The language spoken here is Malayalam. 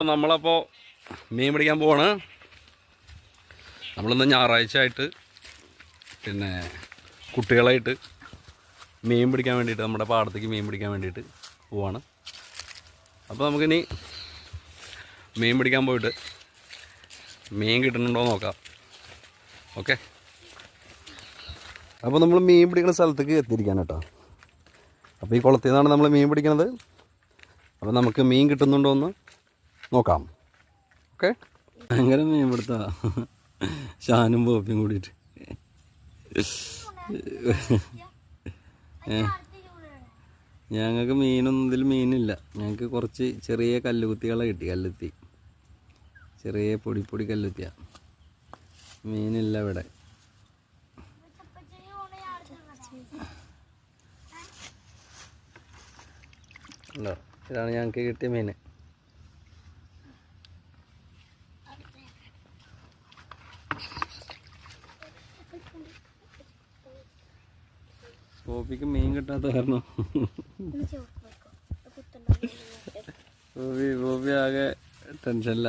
നമ്മളപ്പോൾ മീൻ പിടിക്കാൻ പോവാണ്. നമ്മളിന്ന് ഞായറാഴ്ച ആയിട്ട് പിന്നെ കുട്ടികളായിട്ട് മീൻ പിടിക്കാൻ വേണ്ടിയിട്ട് നമ്മുടെ പാടത്തേക്ക് മീൻ പിടിക്കാൻ വേണ്ടിയിട്ട് പോവാണ്. അപ്പോൾ നമുക്കിനി മീൻ പിടിക്കാൻ പോയിട്ട് മീൻ കിട്ടുന്നുണ്ടോ നോക്കാം. ഓക്കെ, അപ്പോൾ നമ്മൾ മീൻ പിടിക്കുന്ന സ്ഥലത്തേക്ക് എത്തിയിരിക്കാൻ കേട്ടോ. അപ്പോൾ ഈ കുളത്തിൽ നിന്നാണ് നമ്മൾ മീൻ പിടിക്കുന്നത്. അപ്പോൾ നമുക്ക് മീൻ കിട്ടുന്നുണ്ടോ എന്ന് നോക്കാം. ഓക്കെ, ഭയങ്കര മീൻ പിടുത്ത ഷാനും പോപ്പിയും കൂടിയിട്ട്. ഞങ്ങൾക്ക് മീനൊന്നും ഇതിൽ മീനില്ല. ഞങ്ങൾക്ക് കുറച്ച് ചെറിയ കല്ലുകുത്തികളെ കിട്ടി. കല്ലുത്തി, ചെറിയ പൊടി കല്ലുത്തിയ മീനില്ല ഇവിടെ. ഉണ്ടോ? ഇതാണ് ഞങ്ങൾക്ക് കിട്ടിയ മീൻ. പോപ്പിക്ക് മീൻ കിട്ടാത്ത കാരണം പോപ്പി ആകെ ടെൻഷനില്ല.